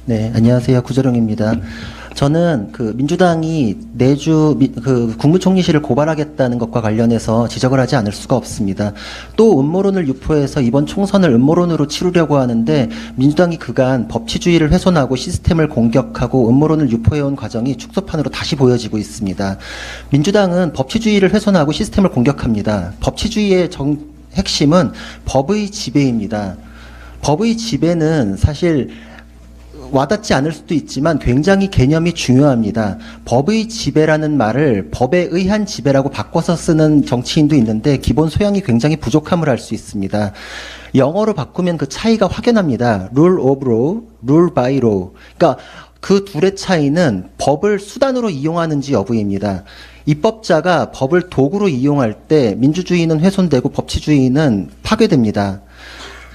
네, 안녕하세요. 구조령입니다. 저는 민주당이 내주 국무총리실을 고발하겠다는 것과 관련해서 지적을 하지 않을 수가 없습니다. 또 음모론을 유포해서 이번 총선을 음모론으로 치르려고 하는데 민주당이 그간 법치주의를 훼손하고 시스템을 공격하고 음모론을 유포해온 과정이 축소판으로 다시 보여지고 있습니다. 민주당은 법치주의를 훼손하고 시스템을 공격합니다. 법치주의의 핵심은 법의 지배입니다. 법의 지배는 사실 와닿지 않을 수도 있지만 굉장히 개념이 중요합니다. 법의 지배라는 말을 법에 의한 지배라고 바꿔서 쓰는 정치인도 있는데 기본 소양이 굉장히 부족함을 알 수 있습니다. 영어로 바꾸면 그 차이가 확연합니다. rule of law, rule by law. 그러니까 그 둘의 차이는 법을 수단으로 이용하는지 여부입니다. 입법자가 법을 도구로 이용할 때 민주주의는 훼손되고 법치주의는 파괴됩니다.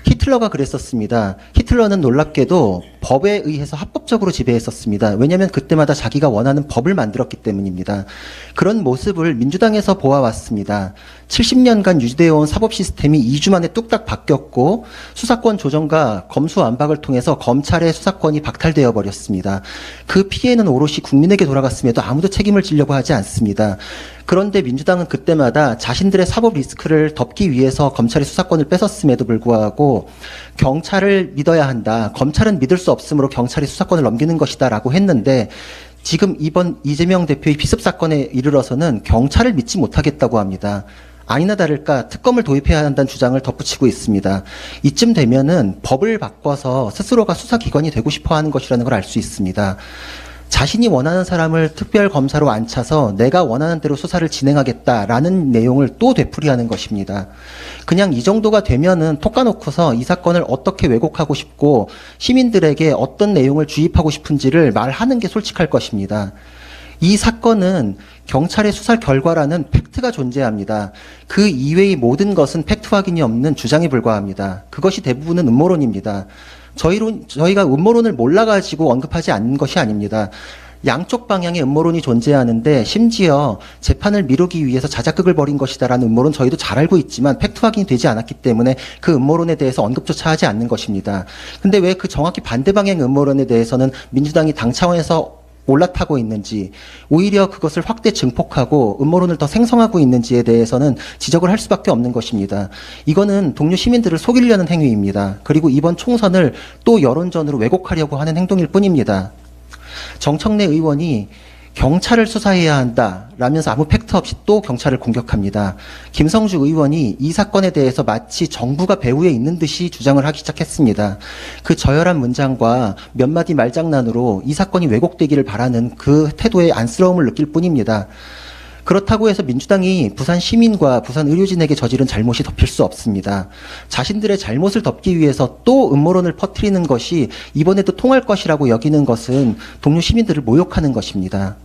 히틀러가 그랬었습니다. 히틀러는 놀랍게도 법에 의해서 합법적으로 지배했었습니다. 왜냐하면 그때마다 자기가 원하는 법을 만들었기 때문입니다. 그런 모습을 민주당에서 보아왔습니다. 70년간 유지되어 온 사법 시스템이 2주 만에 뚝딱 바뀌었고 수사권 조정과 검수완박을 통해서 검찰의 수사권이 박탈되어 버렸습니다. 그 피해는 오롯이 국민에게 돌아갔음에도 아무도 책임을 지려고 하지 않습니다. 그런데 민주당은 그때마다 자신들의 사법 리스크를 덮기 위해서 검찰의 수사권을 뺏었음에도 불구하고 경찰을 믿어야 한다. 검찰은 믿을 수 없으므로 경찰이 수사권을 넘기는 것이다 라고 했는데 지금 이번 이재명 대표의 비습 사건에 이르러서는 경찰을 믿지 못하겠다고 합니다. 아니나 다를까 특검을 도입해야 한다는 주장을 덧붙이고 있습니다. 이쯤 되면은 법을 바꿔서 스스로가 수사기관이 되고 싶어 하는 것이라는 걸 알 수 있습니다. 자신이 원하는 사람을 특별검사로 앉혀서 내가 원하는 대로 수사를 진행하겠다라는 내용을 또 되풀이하는 것입니다. 그냥 이 정도가 되면은 톡 까놓고서 이 사건을 어떻게 왜곡하고 싶고 시민들에게 어떤 내용을 주입하고 싶은지를 말하는 게 솔직할 것입니다. 이 사건은 경찰의 수사 결과라는 팩트가 존재합니다. 그 이외의 모든 것은 팩트 확인이 없는 주장에 불과합니다. 그것이 대부분은 음모론입니다. 저희가 음모론을 몰라가지고 언급하지 않는 것이 아닙니다. 양쪽 방향의 음모론이 존재하는데 심지어 재판을 미루기 위해서 자작극을 벌인 것이다라는 음모론 저희도 잘 알고 있지만 팩트 확인이 되지 않았기 때문에 그 음모론에 대해서 언급조차 하지 않는 것입니다. 근데 왜 그 정확히 반대 방향의 음모론에 대해서는 민주당이 당 차원에서 올라타고 있는지 오히려 그것을 확대 증폭하고 음모론을 더 생성하고 있는지에 대해서는 지적을 할 수밖에 없는 것입니다. 이거는 동료 시민들을 속이려는 행위입니다. 그리고 이번 총선을 또 여론전으로 왜곡하려고 하는 행동일 뿐입니다. 정청래 의원이 경찰을 수사해야 한다 라면서 아무 팩트 없이 또 경찰을 공격합니다. 김성주 의원이 이 사건에 대해서 마치 정부가 배후에 있는 듯이 주장을 하기 시작했습니다. 그 저열한 문장과 몇 마디 말장난으로 이 사건이 왜곡되기를 바라는 그 태도에 안쓰러움을 느낄 뿐입니다. 그렇다고 해서 민주당이 부산 시민과 부산 의료진에게 저지른 잘못이 덮일 수 없습니다. 자신들의 잘못을 덮기 위해서 또 음모론을 퍼뜨리는 것이 이번에도 통할 것이라고 여기는 것은 동료 시민들을 모욕하는 것입니다.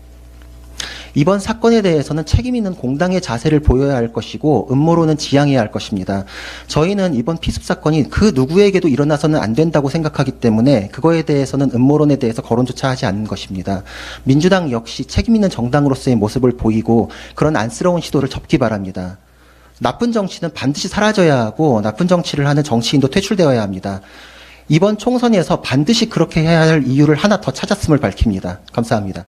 이번 사건에 대해서는 책임 있는 공당의 자세를 보여야 할 것이고 음모론은 지양해야 할 것입니다. 저희는 이번 피습 사건이 그 누구에게도 일어나서는 안 된다고 생각하기 때문에 그거에 대해서는 음모론에 대해서 거론조차 하지 않는 것입니다. 민주당 역시 책임 있는 정당으로서의 모습을 보이고 그런 안쓰러운 시도를 접기 바랍니다. 나쁜 정치는 반드시 사라져야 하고 나쁜 정치를 하는 정치인도 퇴출되어야 합니다. 이번 총선에서 반드시 그렇게 해야 할 이유를 하나 더 찾았음을 밝힙니다. 감사합니다.